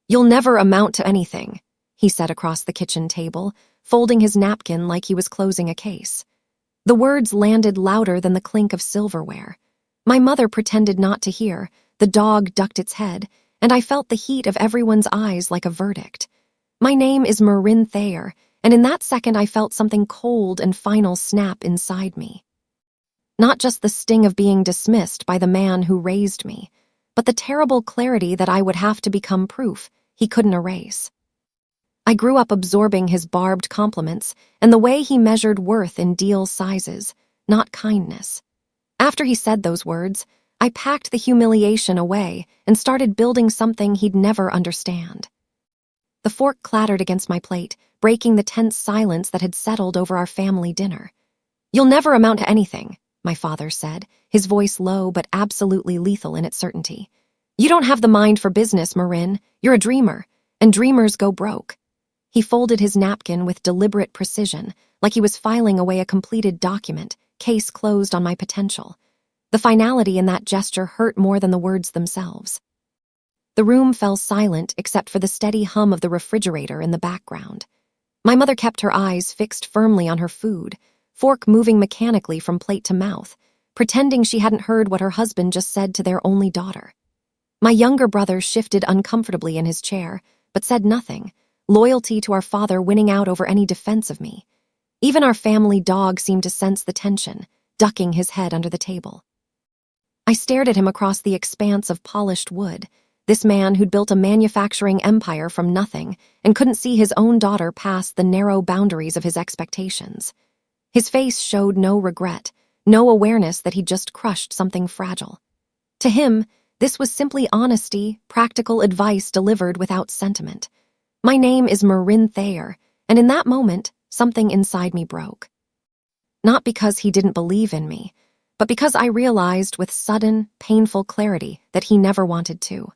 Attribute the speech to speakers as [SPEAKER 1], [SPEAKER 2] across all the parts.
[SPEAKER 1] "You'll never amount to anything," he said across the kitchen table, folding his napkin like he was closing a case. The words landed louder than the clink of silverware. My mother pretended not to hear, the dog ducked its head, and I felt the heat of everyone's eyes like a verdict. My name is Marin Thayer, and in that second I felt something cold and final snap inside me. Not just the sting of being dismissed by the man who raised me, but the terrible clarity that I would have to become proof he couldn't erase. I grew up absorbing his barbed compliments and the way he measured worth in deal sizes, not kindness. After he said those words, I packed the humiliation away and started building something he'd never understand. The fork clattered against my plate, breaking the tense silence that had settled over our family dinner. "You'll never amount to anything," my father said, his voice low but absolutely lethal in its certainty. "You don't have the mind for business, Marin. You're a dreamer, and dreamers go broke." He folded his napkin with deliberate precision, like he was filing away a completed document, case closed on my potential. The finality in that gesture hurt more than the words themselves. The room fell silent except for the steady hum of the refrigerator in the background. My mother kept her eyes fixed firmly on her food, fork moving mechanically from plate to mouth, pretending she hadn't heard what her husband just said to their only daughter. My younger brother shifted uncomfortably in his chair, but said nothing, loyalty to our father winning out over any defense of me. Even our family dog seemed to sense the tension, ducking his head under the table. I stared at him across the expanse of polished wood, this man who'd built a manufacturing empire from nothing and couldn't see his own daughter past the narrow boundaries of his expectations. His face showed no regret, no awareness that he'd just crushed something fragile. To him, this was simply honesty, practical advice delivered without sentiment. My name is Marin Thayer, and in that moment, something inside me broke. Not because he didn't believe in me, but because I realized with sudden, painful clarity that he never wanted to.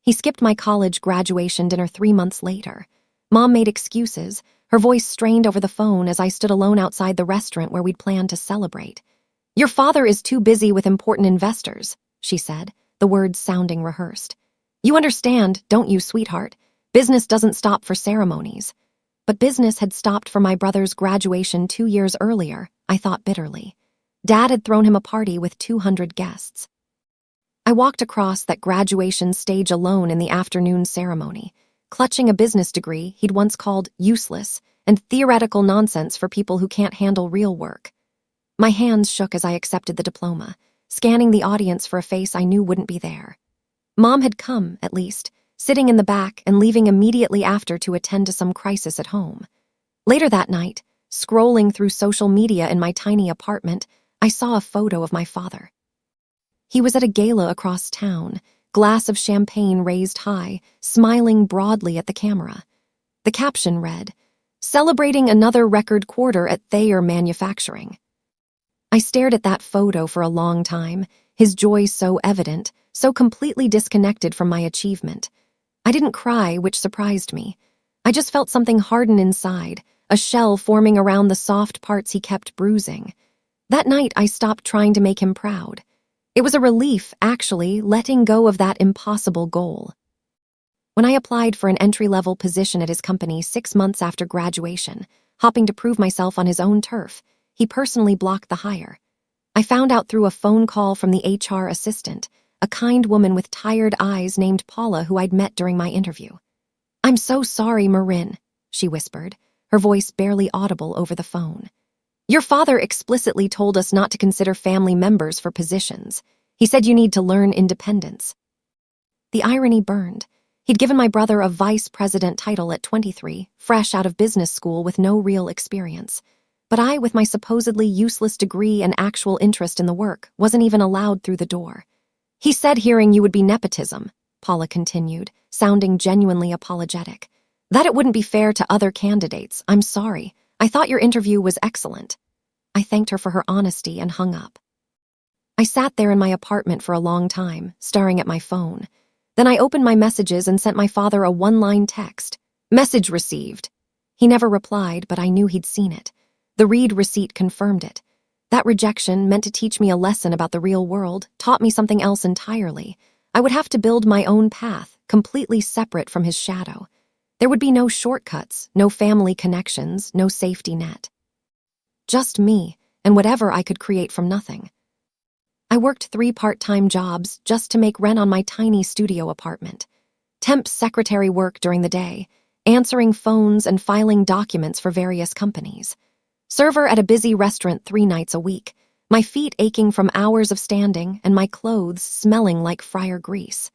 [SPEAKER 1] He skipped my college graduation dinner 3 months later. Mom made excuses, her voice strained over the phone as I stood alone outside the restaurant where we'd planned to celebrate. "Your father is too busy with important investors," she said, the words sounding rehearsed. "You understand, don't you, sweetheart? Business doesn't stop for ceremonies." But business had stopped for my brother's graduation 2 years earlier, I thought bitterly. Dad had thrown him a party with 200 guests. I walked across that graduation stage alone in the afternoon ceremony, clutching a business degree he'd once called useless and theoretical nonsense for people who can't handle real work. My hands shook as I accepted the diploma, scanning the audience for a face I knew wouldn't be there. Mom had come, at least, sitting in the back and leaving immediately after to attend to some crisis at home. Later that night, scrolling through social media in my tiny apartment, I saw a photo of my father. He was at a gala across town, glass of champagne raised high, smiling broadly at the camera. The caption read, "Celebrating another record quarter at Thayer Manufacturing." I stared at that photo for a long time, his joy so evident, so completely disconnected from my achievement. I didn't cry, which surprised me. I just felt something harden inside, a shell forming around the soft parts he kept bruising. That night, I stopped trying to make him proud. It was a relief, actually, letting go of that impossible goal. When I applied for an entry-level position at his company 6 months after graduation, hopping to prove myself on his own turf, he personally blocked the hire. I found out through a phone call from the HR assistant, a kind woman with tired eyes named Paula who I'd met during my interview. "I'm so sorry, Marin," she whispered, her voice barely audible over the phone. "Your father explicitly told us not to consider family members for positions. He said you need to learn independence." The irony burned. He'd given my brother a vice president title at 23, fresh out of business school with no real experience. But I, with my supposedly useless degree and actual interest in the work, wasn't even allowed through the door. "He said hearing you would be nepotism," Paula continued, sounding genuinely apologetic. "That it wouldn't be fair to other candidates. I'm sorry. I thought your interview was excellent." I thanked her for her honesty and hung up. I sat there in my apartment for a long time, staring at my phone. Then I opened my messages and sent my father a one-line text. "Message received." He never replied, but I knew he'd seen it. The read receipt confirmed it. That rejection, meant to teach me a lesson about the real world, taught me something else entirely. I would have to build my own path, completely separate from his shadow. There would be no shortcuts, no family connections, no safety net. Just me, and whatever I could create from nothing. I worked 3 part-time jobs just to make rent on my tiny studio apartment. Temp secretary work during the day, answering phones and filing documents for various companies. Server at a busy restaurant 3 nights a week, my feet aching from hours of standing and my clothes smelling like fryer grease.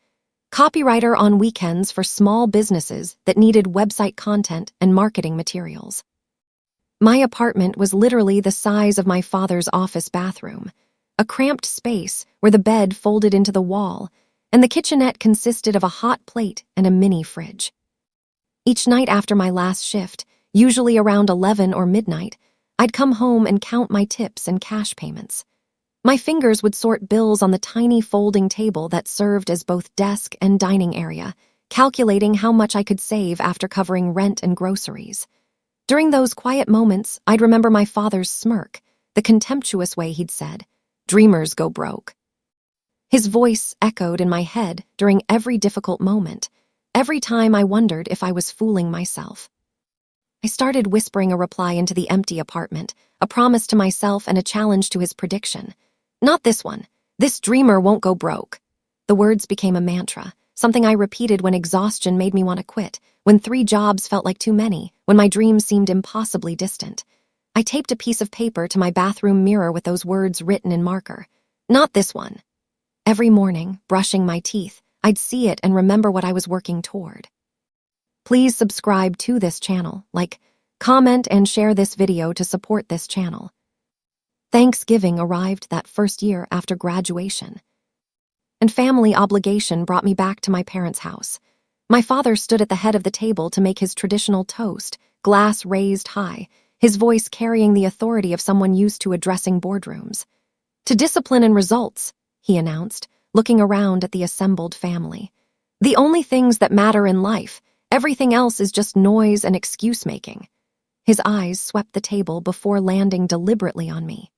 [SPEAKER 1] Copywriter on weekends for small businesses that needed website content and marketing materials. My apartment was literally the size of my father's office bathroom, a cramped space where the bed folded into the wall, and the kitchenette consisted of a hot plate and a mini fridge. Each night after my last shift, usually around 11 or midnight, I'd come home and count my tips and cash payments. My fingers would sort bills on the tiny folding table that served as both desk and dining area, calculating how much I could save after covering rent and groceries. During those quiet moments, I'd remember my father's smirk, the contemptuous way he'd said, "Dreamers go broke." His voice echoed in my head during every difficult moment, every time I wondered if I was fooling myself. I started whispering a reply into the empty apartment, a promise to myself and a challenge to his prediction. Not this one. This dreamer won't go broke. The words became a mantra, something I repeated when exhaustion made me want to quit, when 3 jobs felt like too many, when my dreams seemed impossibly distant. I taped a piece of paper to my bathroom mirror with those words written in marker. Not this one. Every morning, brushing my teeth, I'd see it and remember what I was working toward. Please subscribe to this channel, like, comment, and share this video to support this channel. Thanksgiving arrived that first year after graduation, and family obligation brought me back to my parents' house. My father stood at the head of the table to make his traditional toast, glass raised high, his voice carrying the authority of someone used to addressing boardrooms. "To discipline and results," he announced, looking around at the assembled family. "The only things that matter in life. Everything else is just noise and excuse-making." His eyes swept the table before landing deliberately on me.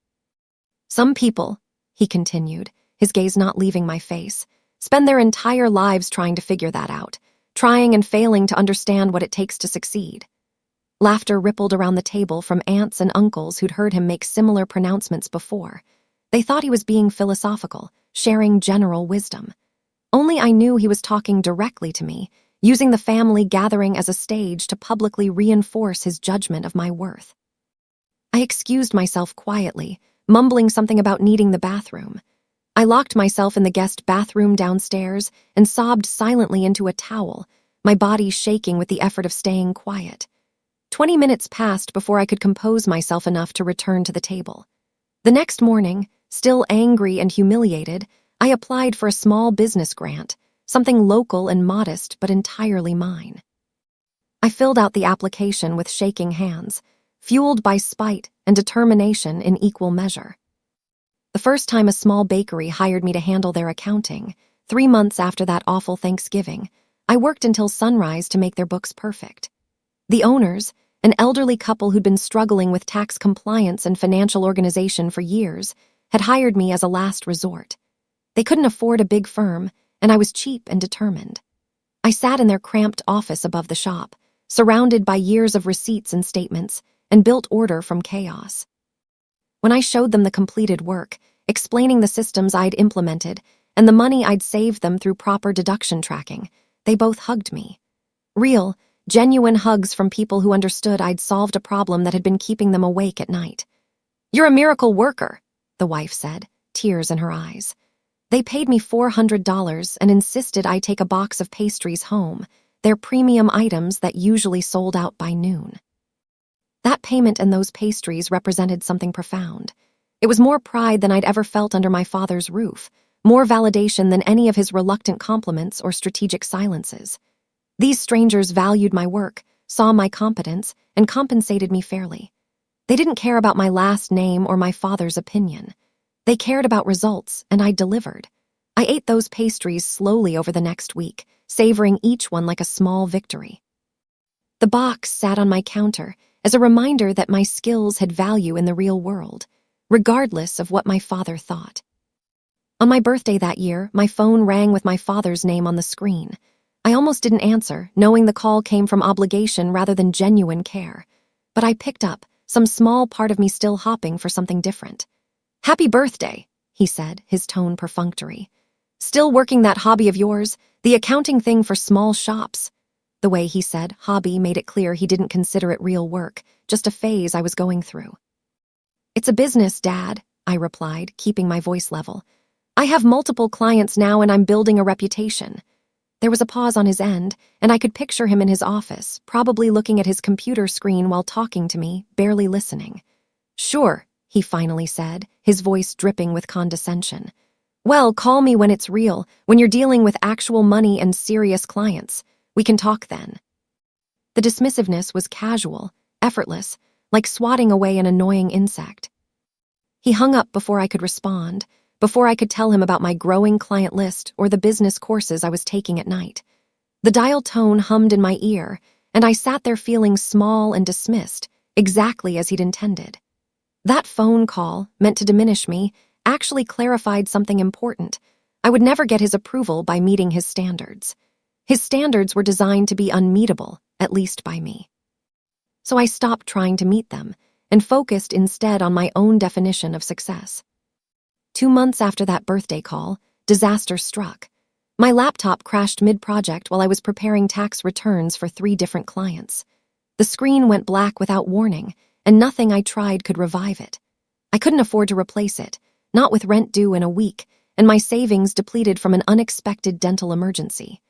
[SPEAKER 1] "Some people," he continued, his gaze not leaving my face, "spend their entire lives trying to figure that out, trying and failing to understand what it takes to succeed." Laughter rippled around the table from aunts and uncles who'd heard him make similar pronouncements before. They thought he was being philosophical, sharing general wisdom. Only I knew he was talking directly to me, using the family gathering as a stage to publicly reinforce his judgment of my worth. I excused myself quietly, mumbling something about needing the bathroom. I locked myself in the guest bathroom downstairs and sobbed silently into a towel, my body shaking with the effort of staying quiet. 20 minutes passed before I could compose myself enough to return to the table. The next morning, still angry and humiliated, I applied for a small business grant, something local and modest but entirely mine. I filled out the application with shaking hands, fueled by spite and determination in equal measure. The first time a small bakery hired me to handle their accounting, 3 months after that awful Thanksgiving, I worked until sunrise to make their books perfect. The owners, an elderly couple who'd been struggling with tax compliance and financial organization for years, had hired me as a last resort. They couldn't afford a big firm, and I was cheap and determined. I sat in their cramped office above the shop, surrounded by years of receipts and statements, and built order from chaos. When I showed them the completed work, explaining the systems I'd implemented and the money I'd saved them through proper deduction tracking, they both hugged me. Real, genuine hugs from people who understood I'd solved a problem that had been keeping them awake at night. "You're a miracle worker," the wife said, tears in her eyes. They paid me $400 and insisted I take a box of pastries home, their premium items that usually sold out by noon. That payment and those pastries represented something profound. It was more pride than I'd ever felt under my father's roof, more validation than any of his reluctant compliments or strategic silences. These strangers valued my work, saw my competence, and compensated me fairly. They didn't care about my last name or my father's opinion. They cared about results, and I delivered. I ate those pastries slowly over the next week, savoring each one like a small victory. The box sat on my counter as a reminder that my skills had value in the real world, regardless of what my father thought. On my birthday that year, my phone rang with my father's name on the screen. I almost didn't answer, knowing the call came from obligation rather than genuine care. But I picked up, some small part of me still hopping for something different. "Happy birthday," he said, his tone perfunctory. "Still working that hobby of yours, the accounting thing for small shops?" The way he said hobby made it clear he didn't consider it real work, just a phase I was going through. "It's a business, Dad," I replied, keeping my voice level. "I have multiple clients now and I'm building a reputation." There was a pause on his end, and I could picture him in his office, probably looking at his computer screen while talking to me, barely listening. "Sure," he finally said, his voice dripping with condescension. "Well, call me when it's real, when you're dealing with actual money and serious clients. We can talk then." The dismissiveness was casual, effortless, like swatting away an annoying insect. He hung up before I could respond, before I could tell him about my growing client list or the business courses I was taking at night. The dial tone hummed in my ear, and I sat there feeling small and dismissed, exactly as he'd intended. That phone call, meant to diminish me, actually clarified something important. I would never get his approval by meeting his standards. His standards were designed to be unmeetable, at least by me. So I stopped trying to meet them and focused instead on my own definition of success. 2 months after that birthday call, disaster struck. My laptop crashed mid-project while I was preparing tax returns for 3 different clients. The screen went black without warning, and nothing I tried could revive it. I couldn't afford to replace it, not with rent due in a week, and my savings depleted from an unexpected dental emergency.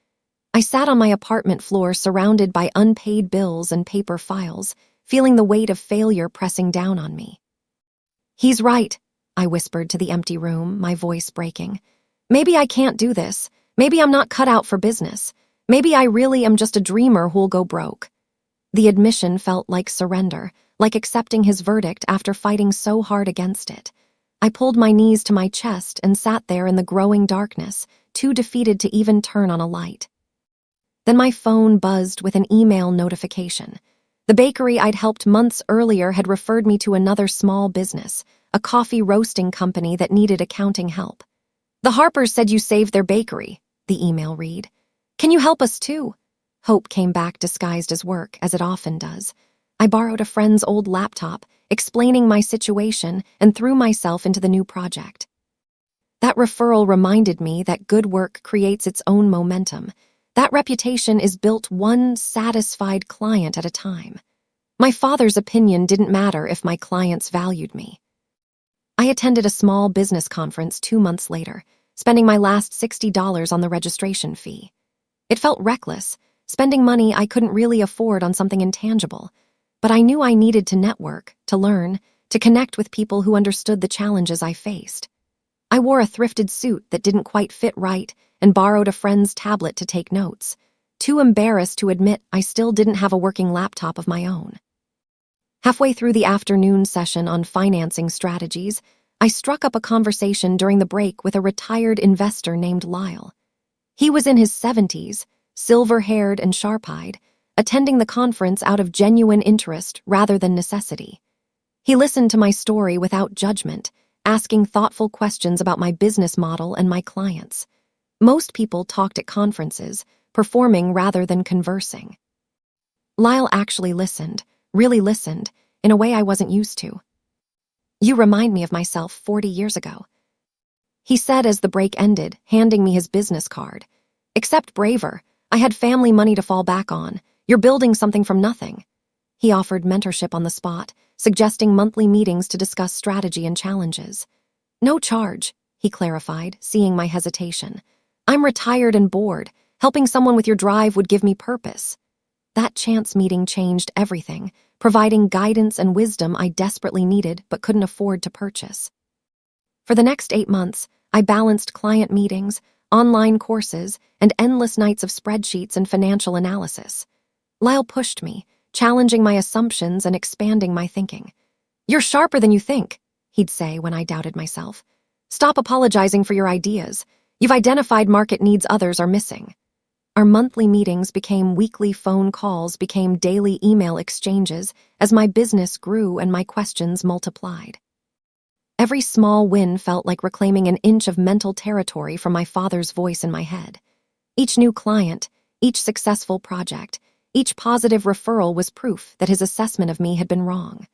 [SPEAKER 1] I sat on my apartment floor surrounded by unpaid bills and paper files, feeling the weight of failure pressing down on me. "He's right," I whispered to the empty room, my voice breaking. "Maybe I can't do this. Maybe I'm not cut out for business. Maybe I really am just a dreamer who'll go broke." The admission felt like surrender, like accepting his verdict after fighting so hard against it. I pulled my knees to my chest and sat there in the growing darkness, too defeated to even turn on a light. Then my phone buzzed with an email notification. The bakery I'd helped months earlier had referred me to another small business, a coffee roasting company that needed accounting help. "The Harpers said you saved their bakery," the email read. "Can you help us too?" Hope came back disguised as work, as it often does. I borrowed a friend's old laptop, explaining my situation, and threw myself into the new project. That referral reminded me that good work creates its own momentum. That reputation is built one satisfied client at a time. My father's opinion didn't matter if my clients valued me. I attended a small business conference 2 months later, spending my last $60 on the registration fee. It felt reckless, spending money I couldn't really afford on something intangible, but I knew I needed to network, to learn, to connect with people who understood the challenges I faced. I wore a thrifted suit that didn't quite fit right and borrowed a friend's tablet to take notes, too embarrassed to admit I still didn't have a working laptop of my own. Halfway through the afternoon session on financing strategies, I struck up a conversation during the break with a retired investor named Lyle. He was in his 70s, silver-haired and sharp-eyed, attending the conference out of genuine interest rather than necessity. He listened to my story without judgment, asking thoughtful questions about my business model and my clients. Most people talked at conferences, performing rather than conversing. Lyle actually listened, really listened, in a way I wasn't used to. "You remind me of myself 40 years ago," he said as the break ended, handing me his business card. "Except braver. I had family money to fall back on. You're building something from nothing." He offered mentorship on the spot, suggesting monthly meetings to discuss strategy and challenges. "No charge," he clarified, seeing my hesitation. "I'm retired and bored. Helping someone with your drive would give me purpose." That chance meeting changed everything, providing guidance and wisdom I desperately needed but couldn't afford to purchase. For the next 8 months, I balanced client meetings, online courses, and endless nights of spreadsheets and financial analysis. Lyle pushed me, challenging my assumptions and expanding my thinking. "You're sharper than you think," he'd say when I doubted myself. "Stop apologizing for your ideas. You've identified market needs others are missing." Our monthly meetings became weekly phone calls, became daily email exchanges as my business grew and my questions multiplied. Every small win felt like reclaiming an inch of mental territory from my father's voice in my head. Each new client, Each successful project, each positive referral was proof that his assessment of me had been wrong.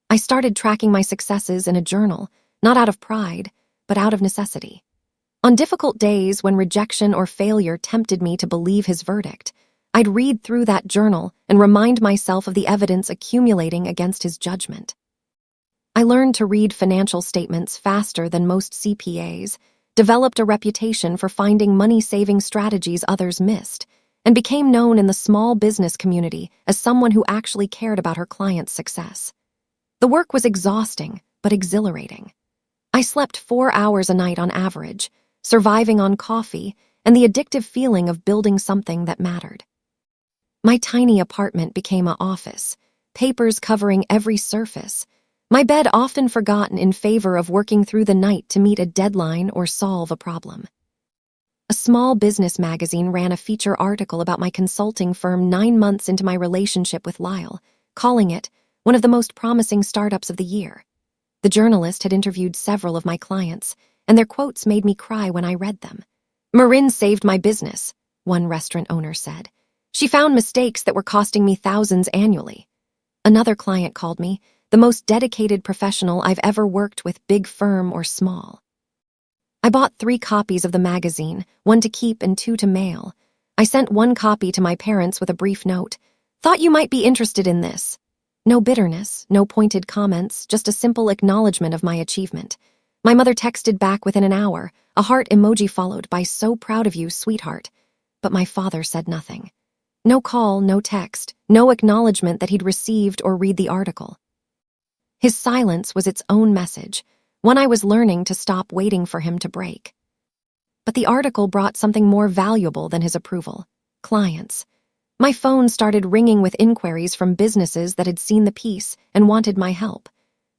[SPEAKER 1] I started tracking my successes in a journal, not out of pride, but out of necessity. On difficult days when rejection or failure tempted me to believe his verdict, I'd read through that journal and remind myself of the evidence accumulating against his judgment. I learned to read financial statements faster than most CPAs, developed a reputation for finding money-saving strategies others missed, and became known in the small business community as someone who actually cared about her clients' success. The work was exhausting, but exhilarating. I slept 4 hours a night on average, surviving on coffee and the addictive feeling of building something that mattered. My tiny apartment became an office, papers covering every surface, my bed often forgotten in favor of working through the night to meet a deadline or solve a problem. A small business magazine ran a feature article about my consulting firm 9 months into my relationship with Lyle, calling it one of the most promising startups of the year. The journalist had interviewed several of my clients, and their quotes made me cry when I read them. "Marin saved my business," one restaurant owner said. "She found mistakes that were costing me thousands annually." Another client called me the most dedicated professional I've ever worked with, big firm or small. I bought 3 copies of the magazine, 1 to keep and 2 to mail. I sent 1 copy to my parents with a brief note. "Thought you might be interested in this." No bitterness, no pointed comments, just a simple acknowledgement of my achievement. My mother texted back within an hour, a heart emoji followed by "So proud of you, sweetheart." But my father said nothing. No call, no text, no acknowledgement that he'd received or read the article. His silence was its own message, one I was learning to stop waiting for him to break. But the article brought something more valuable than his approval: clients. My phone started ringing with inquiries from businesses that had seen the piece and wanted my help.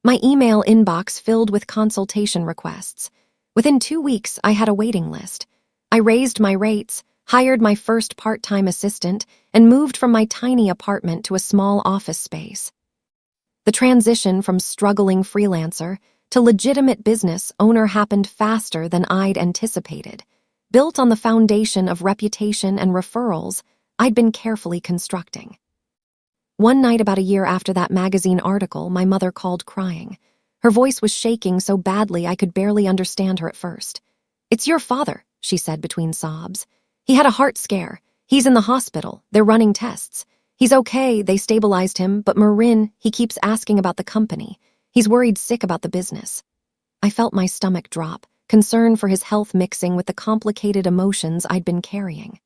[SPEAKER 1] My email inbox filled with consultation requests. Within 2 weeks, I had a waiting list. I raised my rates, hired my first part-time assistant, and moved from my tiny apartment to a small office space. The transition from struggling freelancer to legitimate business owner happened faster than I'd anticipated. Built on the foundation of reputation and referrals I'd been carefully constructing. One night about a year after that magazine article, my mother called crying. Her voice was shaking so badly I could barely understand her at first. "It's your father," she said between sobs. "He had a heart scare. He's in the hospital. They're running tests. He's okay, they stabilized him, but Marin, he keeps asking about the company. He's worried sick about the business." I felt my stomach drop, concern for his health mixing with the complicated emotions I'd been carrying.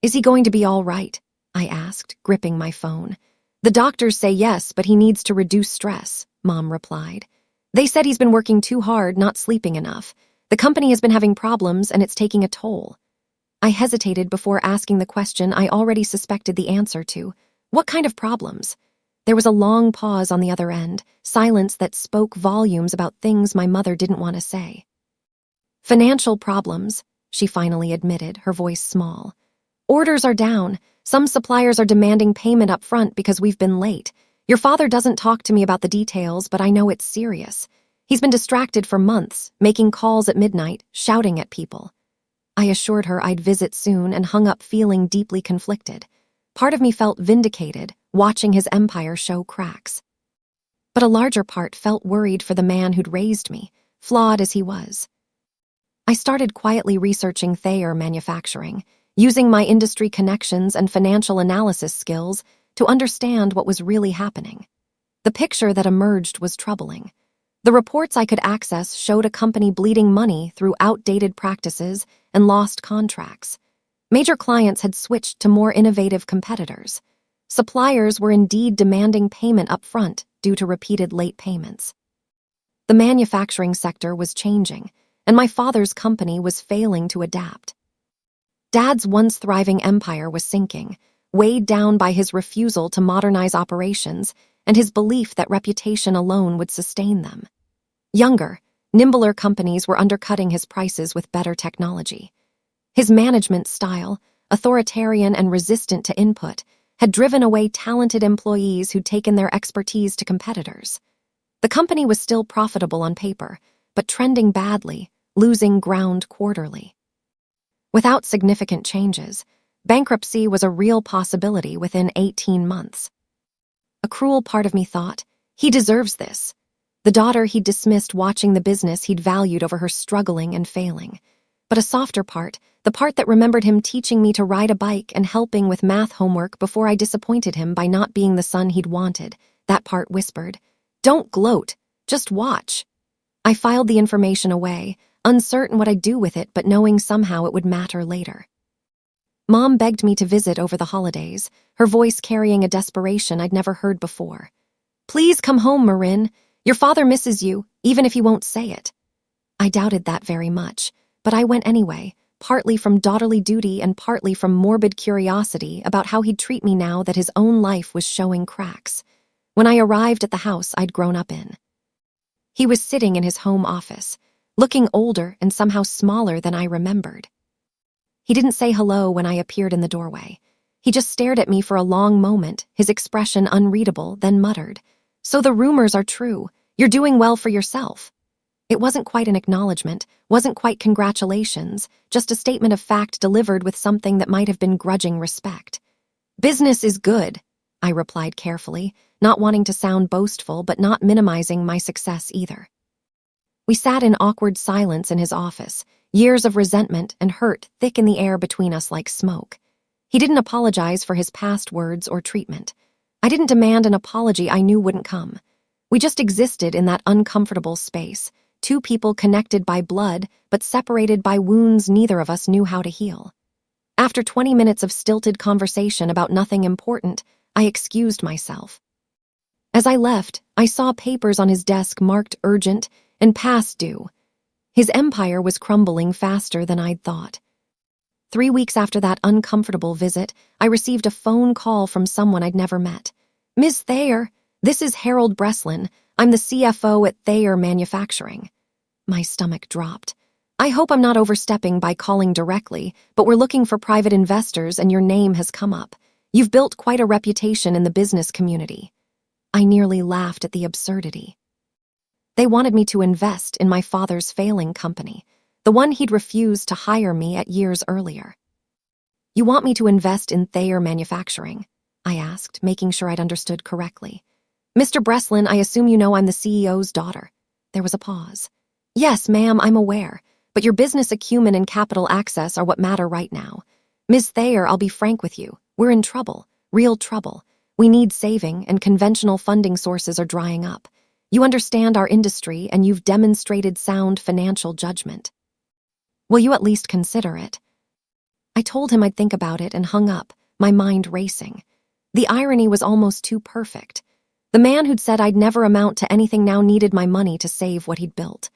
[SPEAKER 1] "Is he going to be all right?" I asked, gripping my phone. "The doctors say yes, but he needs to reduce stress," Mom replied. "They said he's been working too hard, not sleeping enough. The company has been having problems and it's taking a toll." I hesitated before asking the question I already suspected the answer to. What kind of problems? There was a long pause on the other end, silence that spoke volumes about things my mother didn't want to say. "Financial problems," she finally admitted, her voice small. "Orders are down. Some suppliers are demanding payment up front because we've been late. Your father doesn't talk to me about the details, but I know it's serious. He's been distracted for months, making calls at midnight, shouting at people." I assured her I'd visit soon and hung up feeling deeply conflicted. Part of me felt vindicated, watching his empire show cracks. But a larger part felt worried for the man who'd raised me, flawed as he was. I started quietly researching Thayer manufacturing, using my industry connections and financial analysis skills to understand what was really happening. The picture that emerged was troubling. The reports I could access showed a company bleeding money through outdated practices and lost contracts. Major clients had switched to more innovative competitors. Suppliers were indeed demanding payment up front due to repeated late payments. The manufacturing sector was changing, and my father's company was failing to adapt. Dad's once thriving empire was sinking, weighed down by his refusal to modernize operations and his belief that reputation alone would sustain them. Younger, nimbler companies were undercutting his prices with better technology. His management style, authoritarian and resistant to input, had driven away talented employees who'd taken their expertise to competitors. The company was still profitable on paper, but trending badly, losing ground quarterly. Without significant changes, Bankruptcy was a real possibility within 18 months. A cruel part of me thought, he deserves this. The daughter he'd dismissed watching the business he'd valued over her struggling and failing. But a softer part, the part that remembered him teaching me to ride a bike and helping with math homework before I disappointed him by not being the son he'd wanted, that part whispered, "Don't gloat, just watch." I filed the information away, uncertain what I'd do with it but knowing somehow it would matter later. Mom begged me to visit over the holidays, her voice carrying a desperation I'd never heard before. "Please come home, Marin. Your father misses you, even if he won't say it." I doubted that very much, but I went anyway, partly from daughterly duty and partly from morbid curiosity about how he'd treat me now that his own life was showing cracks. When I arrived at the house I'd grown up in, he was sitting in his home office, looking older and somehow smaller than I remembered. He didn't say hello when I appeared in the doorway. He just stared at me for a long moment, his expression unreadable, then muttered, "So the rumors are true. You're doing well for yourself." It wasn't quite an acknowledgement, wasn't quite congratulations, just a statement of fact delivered with something that might have been grudging respect. "Business is good," I replied carefully, not wanting to sound boastful but not minimizing my success either. We sat in awkward silence in his office, years of resentment and hurt thick in the air between us like smoke. He didn't apologize for his past words or treatment. I didn't demand an apology I knew wouldn't come. We just existed in that uncomfortable space, two people connected by blood but separated by wounds neither of us knew how to heal. After 20 minutes of stilted conversation about nothing important, I excused myself. As I left, I saw papers on his desk marked urgent and past due. His empire was crumbling faster than I'd thought. 3 weeks after that uncomfortable visit, I received a phone call from someone I'd never met. "Ms. Thayer, this is Harold Breslin. I'm the CFO at Thayer Manufacturing." My stomach dropped. "I hope I'm not overstepping by calling directly, but we're looking for private investors and your name has come up. You've built quite a reputation in the business community." I nearly laughed at the absurdity. They wanted me to invest in my father's failing company, the one he'd refused to hire me at years earlier. "You want me to invest in Thayer Manufacturing?" I asked, making sure I'd understood correctly. "Mr. Breslin, I assume you know I'm the CEO's daughter." There was a pause. "Yes, ma'am, I'm aware, but your business acumen and capital access are what matter right now. Ms. Thayer, I'll be frank with you. We're in trouble, real trouble. We need saving, and conventional funding sources are drying up. You understand our industry, and you've demonstrated sound financial judgment. Will you at least consider it?" I told him I'd think about it and hung up, my mind racing. The irony was almost too perfect. The man who'd said I'd never amount to anything now needed my money to save what he'd built.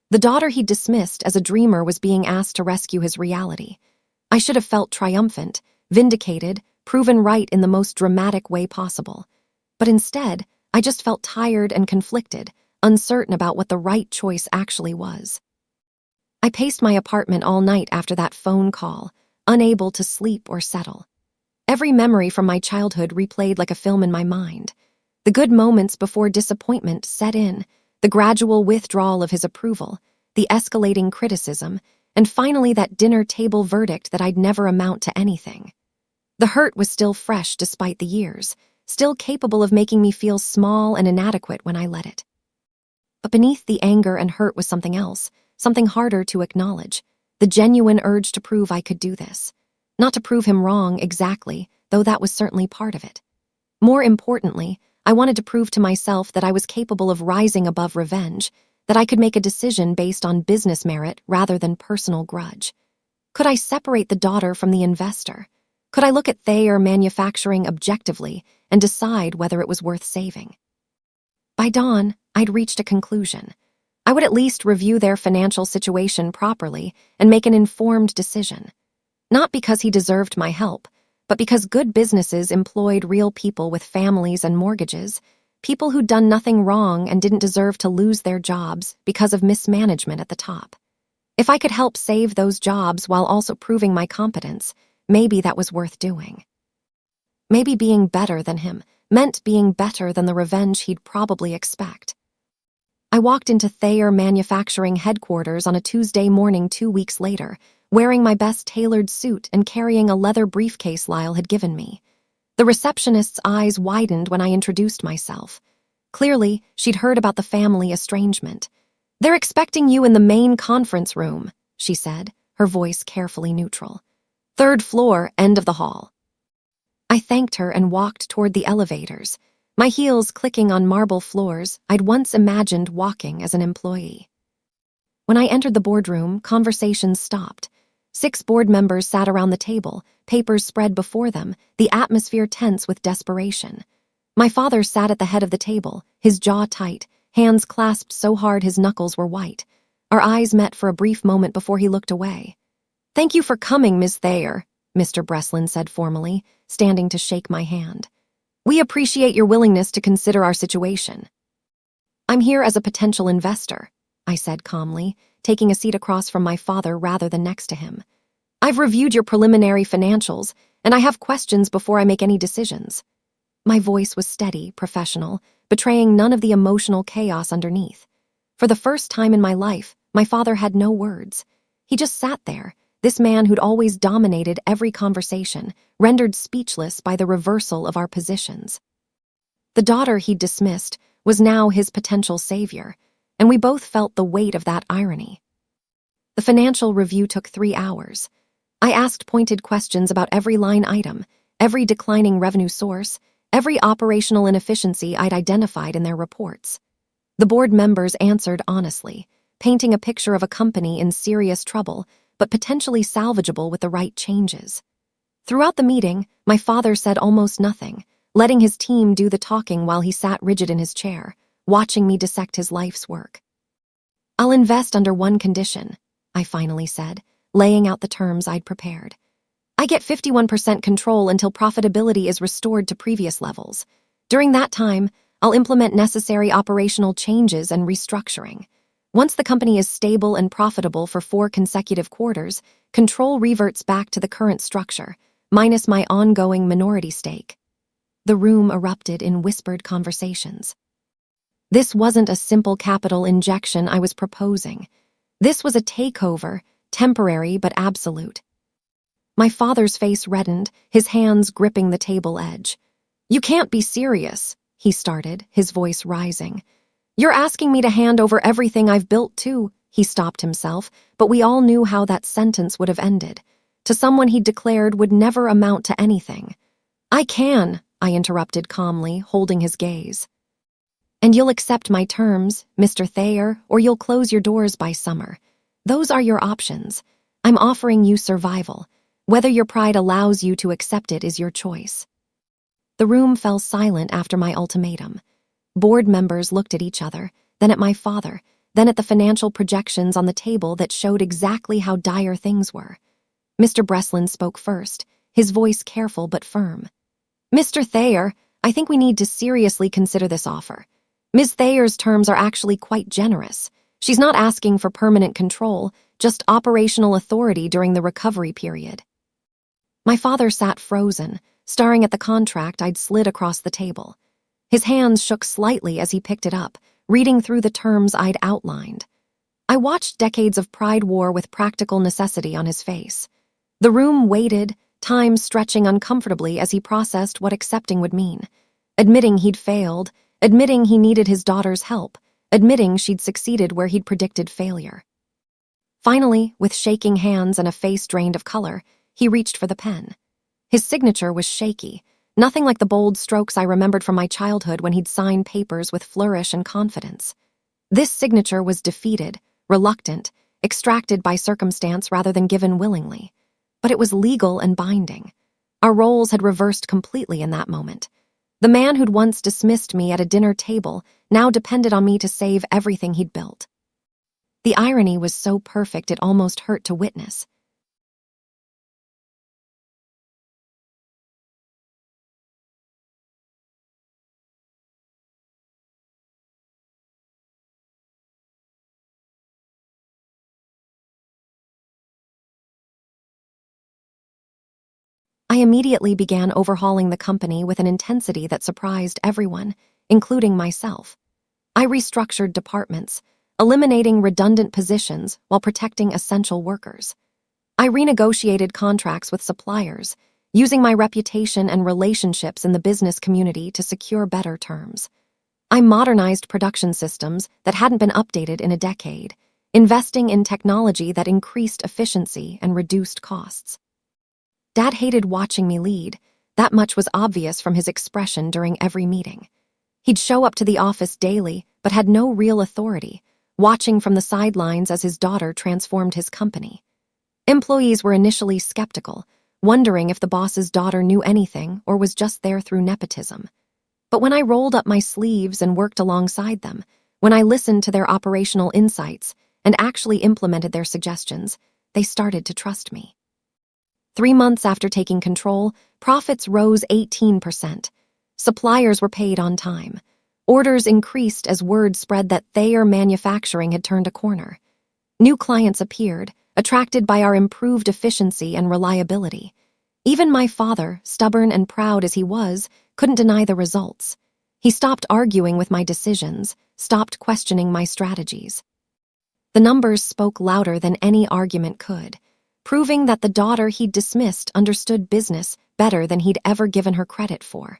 [SPEAKER 1] The daughter he'd dismissed as a dreamer was being asked to rescue his reality. I should have felt triumphant, vindicated, proven right in the most dramatic way possible. But instead, I just felt tired and conflicted, uncertain about what the right choice actually was. I paced my apartment all night after that phone call, unable to sleep or settle. Every memory from my childhood replayed like a film in my mind. The good moments before disappointment set in, the gradual withdrawal of his approval, the escalating criticism, and finally that dinner table verdict that I'd never amount to anything. The hurt was still fresh despite the years, still capable of making me feel small and inadequate when I let it. But beneath the anger and hurt was something else, something harder to acknowledge, the genuine urge to prove I could do this. Not to prove him wrong exactly, though that was certainly part of it. More importantly, I wanted to prove to myself that I was capable of rising above revenge, that I could make a decision based on business merit rather than personal grudge. Could I separate the daughter from the investor? Could I look at Thayer Manufacturing objectively and decide whether it was worth saving? By dawn, I'd reached a conclusion. I would at least review their financial situation properly and make an informed decision. Not because he deserved my help, but because good businesses employed real people with families and mortgages, people who'd done nothing wrong and didn't deserve to lose their jobs because of mismanagement at the top. If I could help save those jobs while also proving my competence, maybe that was worth doing. Maybe being better than him meant being better than the revenge he'd probably expect. I walked into Thayer Manufacturing headquarters on a Tuesday morning 2 weeks later, wearing my best tailored suit and carrying a leather briefcase Lyle had given me. The receptionist's eyes widened when I introduced myself. Clearly, she'd heard about the family estrangement. "They're expecting you in the main conference room," she said, her voice carefully neutral. "Third floor, end of the hall." I thanked her and walked toward the elevators, my heels clicking on marble floors I'd once imagined walking as an employee. When I entered the boardroom, conversations stopped. 6 board members sat around the table, papers spread before them, the atmosphere tense with desperation. My father sat at the head of the table, his jaw tight, hands clasped so hard his knuckles were white. Our eyes met for a brief moment before he looked away. "Thank you for coming, Ms. Thayer," Mr. Breslin said formally, standing to shake my hand. "We appreciate your willingness to consider our situation." "I'm here as a potential investor," I said calmly, taking a seat across from my father rather than next to him. "I've reviewed your preliminary financials, and I have questions before I make any decisions." My voice was steady, professional, betraying none of the emotional chaos underneath. For the first time in my life, my father had no words. He just sat there, this man who'd always dominated every conversation, rendered speechless by the reversal of our positions. The daughter he'd dismissed was now his potential savior, and we both felt the weight of that irony. The financial review took 3 hours. I asked pointed questions about every line item, every declining revenue source, every operational inefficiency I'd identified in their reports. The board members answered honestly, painting a picture of a company in serious trouble, but potentially salvageable with the right changes. Throughout the meeting, my father said almost nothing, letting his team do the talking while he sat rigid in his chair, watching me dissect his life's work. "I'll invest under one condition," I finally said, laying out the terms I'd prepared. "I get 51% control until profitability is restored to previous levels. During that time, I'll implement necessary operational changes and restructuring. Once the company is stable and profitable for 4 consecutive quarters, control reverts back to the current structure, minus my ongoing minority stake." The room erupted in whispered conversations. This wasn't a simple capital injection I was proposing. This was a takeover, temporary but absolute. My father's face reddened, his hands gripping the table edge. "You can't be serious," he started, his voice rising. "You're asking me to hand over everything I've built too." He stopped himself, but we all knew how that sentence would have ended. To someone he'd declared would never amount to anything. "I can," I interrupted calmly, holding his gaze. "And you'll accept my terms, Mr. Thayer, or you'll close your doors by summer. Those are your options. I'm offering you survival. Whether your pride allows you to accept it is your choice." The room fell silent after my ultimatum. Board members looked at each other, then at my father, then at the financial projections on the table that showed exactly how dire things were. Mr. Breslin spoke first, his voice careful but firm. "Mr. Thayer, I think we need to seriously consider this offer. Ms. Thayer's terms are actually quite generous. She's not asking for permanent control, just operational authority during the recovery period." My father sat frozen, staring at the contract I'd slid across the table. His hands shook slightly as he picked it up, reading through the terms I'd outlined. I watched decades of pride war with practical necessity on his face. The room waited, time stretching uncomfortably as he processed what accepting would mean. Admitting he'd failed, admitting he needed his daughter's help, admitting she'd succeeded where he'd predicted failure. Finally, with shaking hands and a face drained of color, he reached for the pen. His signature was shaky, nothing like the bold strokes I remembered from my childhood when he'd sign papers with flourish and confidence. This signature was defeated, reluctant, extracted by circumstance rather than given willingly. But it was legal and binding. Our roles had reversed completely in that moment. The man who'd once dismissed me at a dinner table now depended on me to save everything he'd built. The irony was so perfect it almost hurt to witness. I immediately began overhauling the company with an intensity that surprised everyone, including myself. I restructured departments, eliminating redundant positions while protecting essential workers. I renegotiated contracts with suppliers, using my reputation and relationships in the business community to secure better terms. I modernized production systems that hadn't been updated in a decade, investing in technology that increased efficiency and reduced costs. Dad hated watching me lead. That much was obvious from his expression during every meeting. He'd show up to the office daily, but had no real authority, watching from the sidelines as his daughter transformed his company. Employees were initially skeptical, wondering if the boss's daughter knew anything or was just there through nepotism. But when I rolled up my sleeves and worked alongside them, when I listened to their operational insights and actually implemented their suggestions, they started to trust me. 3 months after taking control, profits rose 18%. Suppliers were paid on time. Orders increased as word spread that Thayer Manufacturing had turned a corner. New clients appeared, attracted by our improved efficiency and reliability. Even my father, stubborn and proud as he was, couldn't deny the results. He stopped arguing with my decisions, stopped questioning my strategies. The numbers spoke louder than any argument could, proving that the daughter he'd dismissed understood business better than he'd ever given her credit for.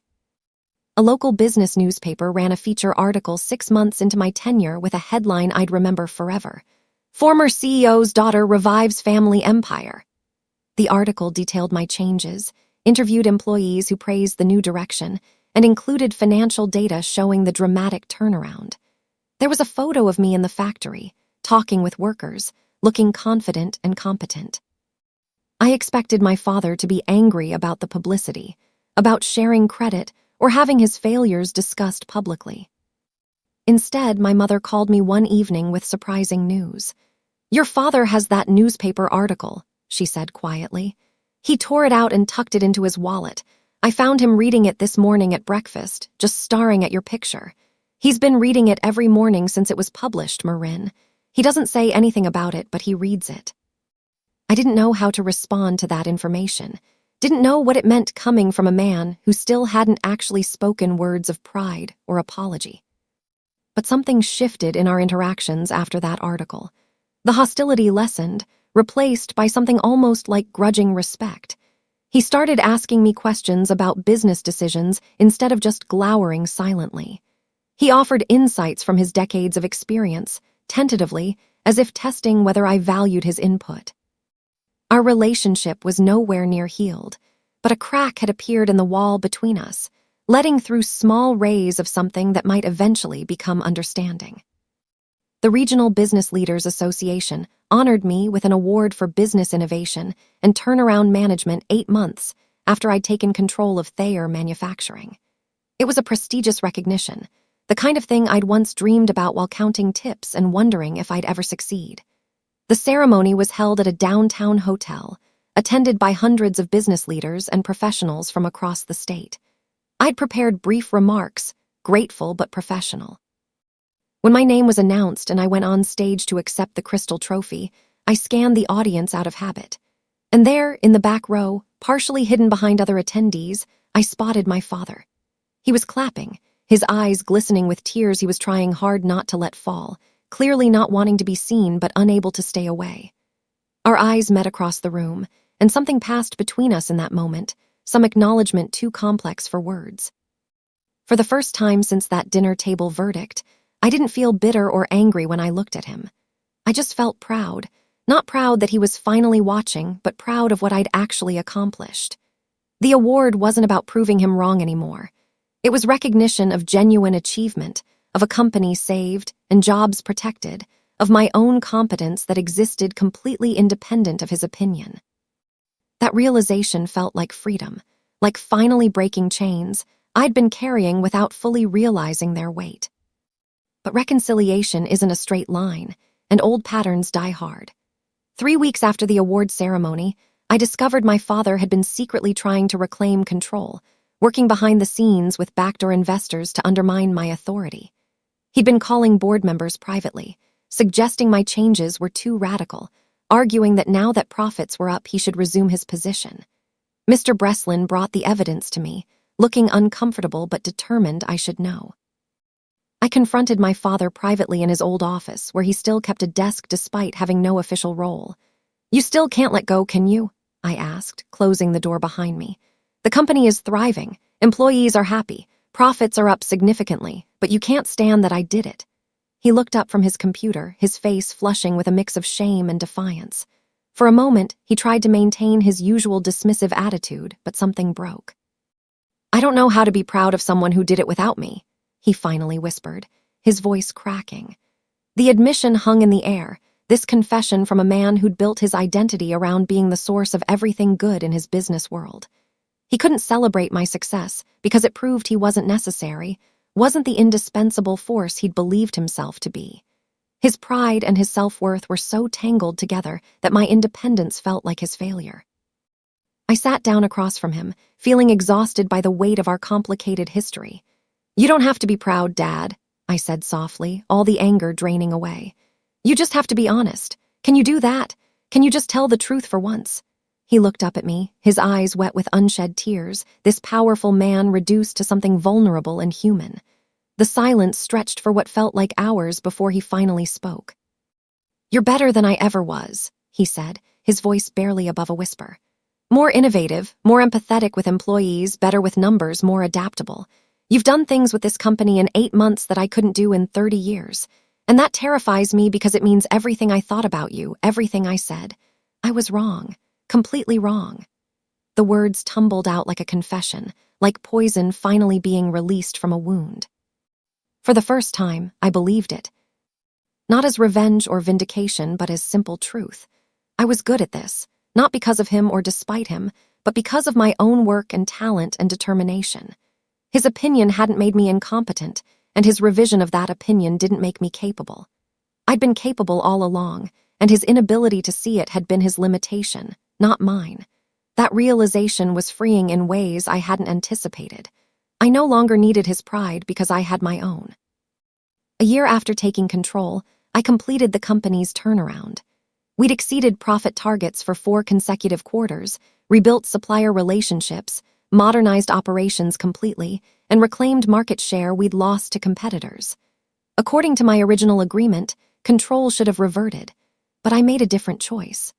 [SPEAKER 1] A local business newspaper ran a feature article 6 months into my tenure with a headline I'd remember forever: "Former CEO's daughter revives family empire." The article detailed my changes, interviewed employees who praised the new direction, and included financial data showing the dramatic turnaround. There was a photo of me in the factory, talking with workers, looking confident and competent. I expected my father to be angry about the publicity, about sharing credit, or having his failures discussed publicly. Instead, my mother called me one evening with surprising news. "Your father has that newspaper article," she said quietly. "He tore it out and tucked it into his wallet. I found him reading it this morning at breakfast, just staring at your picture. He's been reading it every morning since it was published, Marin. He doesn't say anything about it, but he reads it." I didn't know how to respond to that information, didn't know what it meant coming from a man who still hadn't actually spoken words of pride or apology. But something shifted in our interactions after that article. The hostility lessened, replaced by something almost like grudging respect. He started asking me questions about business decisions instead of just glowering silently. He offered insights from his decades of experience, tentatively, as if testing whether I valued his input. Our relationship was nowhere near healed, but a crack had appeared in the wall between us, letting through small rays of something that might eventually become understanding. The Regional Business Leaders Association honored me with an award for business innovation and turnaround management 8 months after I'd taken control of Thayer Manufacturing. It was a prestigious recognition, the kind of thing I'd once dreamed about while counting tips and wondering if I'd ever succeed. The ceremony was held at a downtown hotel, attended by hundreds of business leaders and professionals from across the state. I'd prepared brief remarks, grateful but professional. When my name was announced and I went on stage to accept the crystal trophy, I scanned the audience out of habit. And there, in the back row, partially hidden behind other attendees, I spotted my father. He was clapping, his eyes glistening with tears he was trying hard not to let fall, clearly not wanting to be seen but unable to stay away. Our eyes met across the room, and something passed between us in that moment, some acknowledgement too complex for words. For the first time since that dinner table verdict, I didn't feel bitter or angry when I looked at him. I just felt proud, not proud that he was finally watching, but proud of what I'd actually accomplished. The award wasn't about proving him wrong anymore. It was recognition of genuine achievement, of a company saved and jobs protected, of my own competence that existed completely independent of his opinion. That realization felt like freedom, like finally breaking chains I'd been carrying without fully realizing their weight. But reconciliation isn't a straight line, and old patterns die hard. 3 weeks after the award ceremony, I discovered my father had been secretly trying to reclaim control, working behind the scenes with backdoor investors to undermine my authority. He'd been calling board members privately, suggesting my changes were too radical, arguing that now that profits were up, he should resume his position. Mr. Breslin brought the evidence to me, looking uncomfortable but determined I should know. I confronted my father privately in his old office, where he still kept a desk despite having no official role. You still can't let go, can you? I asked, closing the door behind me. The company is thriving. Employees are happy. Profits are up significantly, but you can't stand that I did it. He looked up from his computer, his face flushing with a mix of shame and defiance. For a moment, he tried to maintain his usual dismissive attitude, but something broke. I don't know how to be proud of someone who did it without me, he finally whispered, his voice cracking. The admission hung in the air, this confession from a man who'd built his identity around being the source of everything good in his business world. He couldn't celebrate my success because it proved he wasn't necessary, wasn't the indispensable force he'd believed himself to be. His pride and his self-worth were so tangled together that my independence felt like his failure. I sat down across from him, feeling exhausted by the weight of our complicated history. You don't have to be proud, Dad, I said softly, all the anger draining away. You just have to be honest. Can you do that? Can you just tell the truth for once? He looked up at me, his eyes wet with unshed tears, this powerful man reduced to something vulnerable and human. The silence stretched for what felt like hours before he finally spoke. You're better than I ever was, he said, his voice barely above a whisper. More innovative, more empathetic with employees, better with numbers, more adaptable. You've done things with this company in 8 months that I couldn't do in 30 years. And that terrifies me because it means everything I thought about you, everything I said. I was wrong, completely wrong. The words tumbled out like a confession, like poison finally being released from a wound. For the first time, I believed it. Not as revenge or vindication, but as simple truth. I was good at this, not because of him or despite him, but because of my own work and talent and determination. His opinion hadn't made me incompetent, and his revision of that opinion didn't make me capable. I'd been capable all along, and his inability to see it had been his limitation, not mine. That realization was freeing in ways I hadn't anticipated. I no longer needed his pride because I had my own. A year after taking control, I completed the company's turnaround. We'd exceeded profit targets for 4 consecutive quarters, rebuilt supplier relationships, modernized operations completely, and reclaimed market share we'd lost to competitors. According to my original agreement, control should have reverted, but I made a different choice.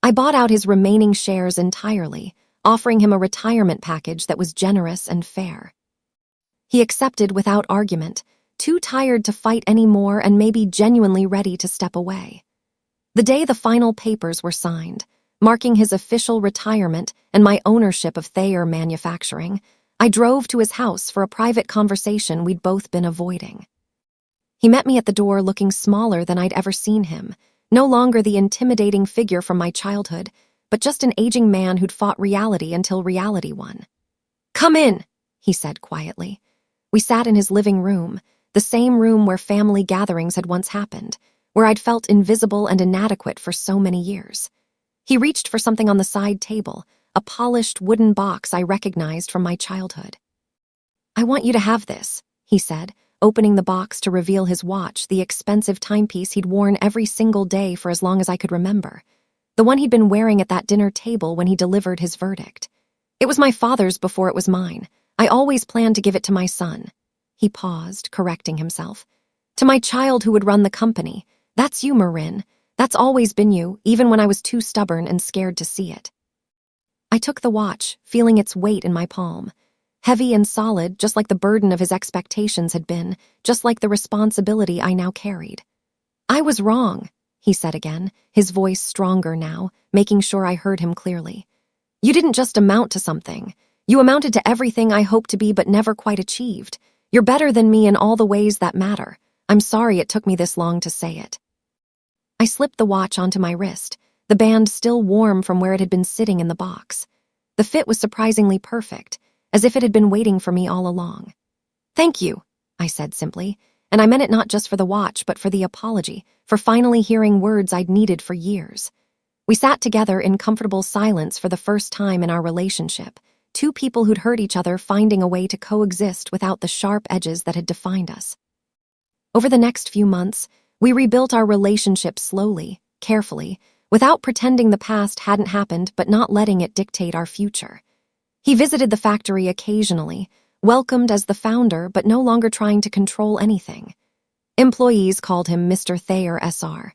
[SPEAKER 1] I bought out his remaining shares entirely, offering him a retirement package that was generous and fair. He accepted without argument, too tired to fight anymore and maybe genuinely ready to step away. The day the final papers were signed, marking his official retirement and my ownership of Thayer Manufacturing, I drove to his house for a private conversation we'd both been avoiding. He met me at the door looking smaller than I'd ever seen him, no longer the intimidating figure from my childhood, but just an aging man who'd fought reality until reality won. Come in, he said quietly. We sat in his living room, the same room where family gatherings had once happened, where I'd felt invisible and inadequate for so many years. He reached for something on the side table, a polished wooden box I recognized from my childhood. I want you to have this, he said, opening the box to reveal his watch, the expensive timepiece he'd worn every single day for as long as I could remember, the one he'd been wearing at that dinner table when he delivered his verdict. It was my father's before it was mine. I always planned to give it to my son. He paused, correcting himself. To my child who would run the company. That's you, Marin. That's always been you, even when I was too stubborn and scared to see it. I took the watch, feeling its weight in my palm. Heavy and solid, just like the burden of his expectations had been, just like the responsibility I now carried. I was wrong, he said again, his voice stronger now, making sure I heard him clearly. You didn't just amount to something. You amounted to everything I hoped to be but never quite achieved. You're better than me in all the ways that matter. I'm sorry it took me this long to say it. I slipped the watch onto my wrist, the band still warm from where it had been sitting in the box. The fit was surprisingly perfect, as if it had been waiting for me all along. Thank you, I said simply, and I meant it not just for the watch but for the apology, for finally hearing words I'd needed for years. We sat together in comfortable silence for the first time in our relationship, 2 people who'd hurt each other finding a way to coexist without the sharp edges that had defined us. Over the next few months, we rebuilt our relationship slowly, carefully, without pretending the past hadn't happened but not letting it dictate our future. He visited the factory occasionally, welcomed as the founder but no longer trying to control anything. Employees called him Mr. Thayer SR.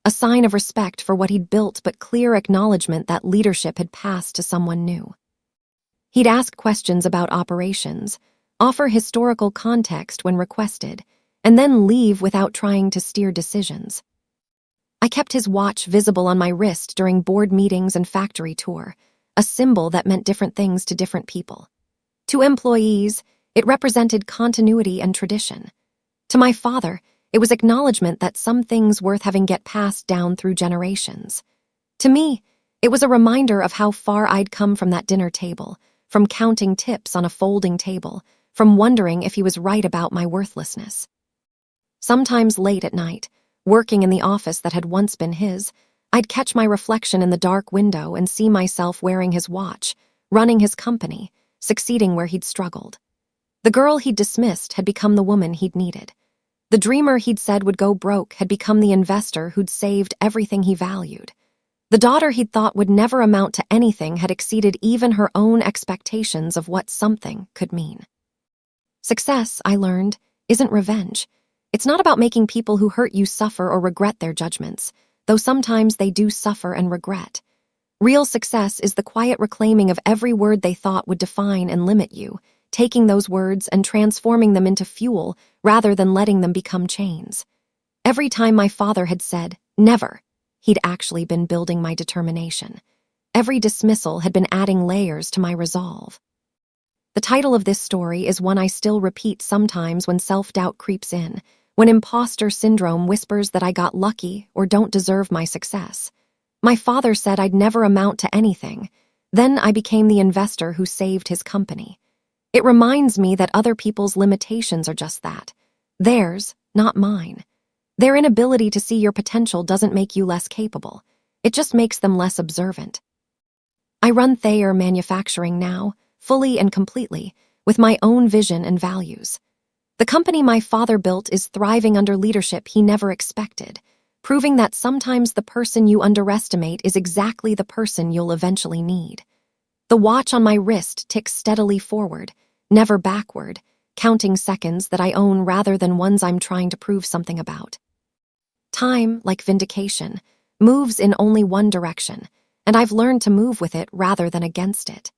[SPEAKER 1] a sign of respect for what he'd built but clear acknowledgement that leadership had passed to someone new. He'd ask questions about operations, offer historical context when requested, and then leave without trying to steer decisions. I kept his watch visible on my wrist during board meetings and factory tour, a symbol that meant different things to different people. To employees, it represented continuity and tradition. To my father, it was acknowledgement that some things worth having get passed down through generations. To me, it was a reminder of how far I'd come from that dinner table, from counting tips on a folding table, from wondering if he was right about my worthlessness. Sometimes late at night, working in the office that had once been his, I'd catch my reflection in the dark window and see myself wearing his watch, running his company, succeeding where he'd struggled. The girl he'd dismissed had become the woman he'd needed. The dreamer he'd said would go broke had become the investor who'd saved everything he valued. The daughter he'd thought would never amount to anything had exceeded even her own expectations of what something could mean. Success, I learned, isn't revenge. It's not about making people who hurt you suffer or regret their judgments, though sometimes they do suffer and regret. Real success is the quiet reclaiming of every word they thought would define and limit you, taking those words and transforming them into fuel rather than letting them become chains. Every time my father had said, "Never," he'd actually been building my determination. Every dismissal had been adding layers to my resolve. The title of this story is one I still repeat sometimes when self-doubt creeps in, when imposter syndrome whispers that I got lucky or don't deserve my success. My father said I'd never amount to anything. Then I became the investor who saved his company. It reminds me that other people's limitations are just that. Theirs, not mine. Their inability to see your potential doesn't make you less capable. It just makes them less observant. I run Thayer Manufacturing now, fully and completely, with my own vision and values. The company my father built is thriving under leadership he never expected, proving that sometimes the person you underestimate is exactly the person you'll eventually need. The watch on my wrist ticks steadily forward, never backward, counting seconds that I own rather than ones I'm trying to prove something about. Time, like vindication, moves in only one direction, and I've learned to move with it rather than against it.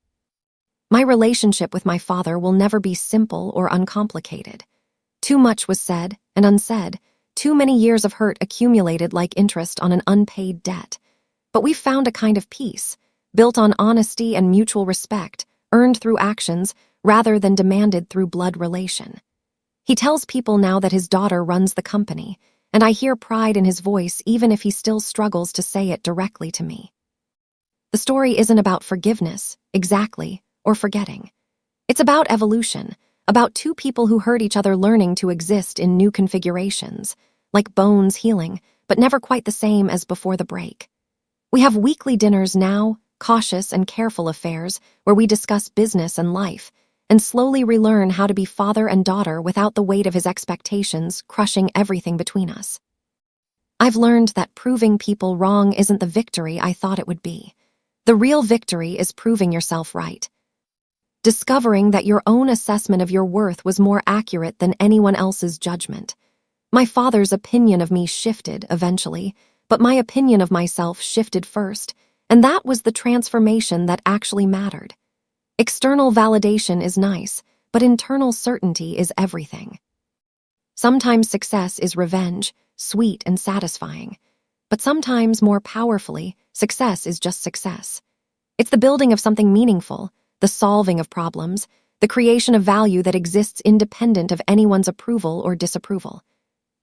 [SPEAKER 1] My relationship with my father will never be simple or uncomplicated. Too much was said and unsaid, too many years of hurt accumulated like interest on an unpaid debt. But we've found a kind of peace, built on honesty and mutual respect, earned through actions rather than demanded through blood relation. He tells people now that his daughter runs the company, and I hear pride in his voice even if he still struggles to say it directly to me. The story isn't about forgiveness, exactly, or forgetting. It's about evolution, about two people who hurt each other learning to exist in new configurations, like bones healing, but never quite the same as before the break. We have weekly dinners now, cautious and careful affairs, where we discuss business and life, and slowly relearn how to be father and daughter without the weight of his expectations crushing everything between us. I've learned that proving people wrong isn't the victory I thought it would be. The real victory is proving yourself right. Discovering that your own assessment of your worth was more accurate than anyone else's judgment. My father's opinion of me shifted eventually, but my opinion of myself shifted first, and that was the transformation that actually mattered. External validation is nice, but internal certainty is everything. Sometimes success is revenge, sweet and satisfying. But sometimes, more powerfully, success is just success. It's the building of something meaningful, the solving of problems, the creation of value that exists independent of anyone's approval or disapproval.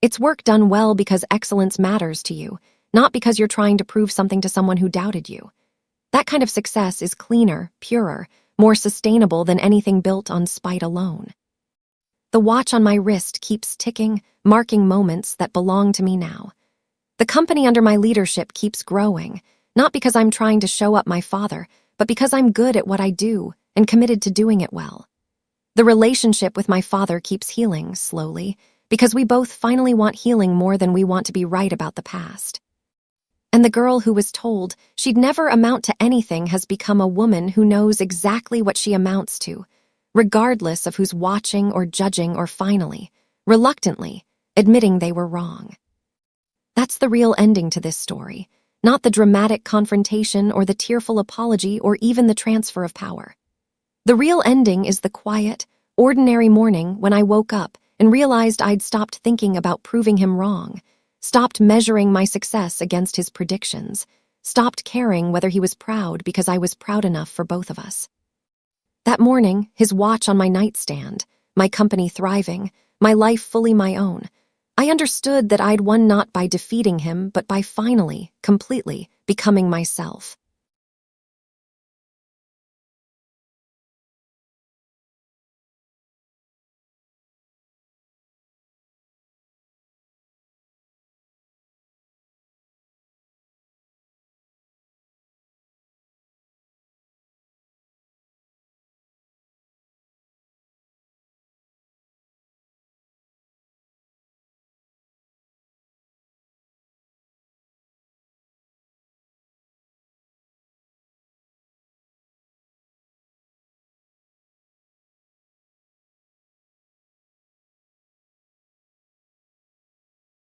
[SPEAKER 1] It's work done well because excellence matters to you, not because you're trying to prove something to someone who doubted you. That kind of success is cleaner, purer, more sustainable than anything built on spite alone. The watch on my wrist keeps ticking, marking moments that belong to me now. The company under my leadership keeps growing, not because I'm trying to show up my father, but because I'm good at what I do and committed to doing it well. The relationship with my father keeps healing, slowly, because we both finally want healing more than we want to be right about the past. And the girl who was told she'd never amount to anything has become a woman who knows exactly what she amounts to, regardless of who's watching or judging or finally, reluctantly, admitting they were wrong. That's the real ending to this story, not the dramatic confrontation or the tearful apology or even the transfer of power. The real ending is the quiet, ordinary morning when I woke up and realized I'd stopped thinking about proving him wrong, stopped measuring my success against his predictions, stopped caring whether he was proud because I was proud enough for both of us. That morning, his watch on my nightstand, my company thriving, my life fully my own, I understood that I'd won not by defeating him, but by finally, completely, becoming myself.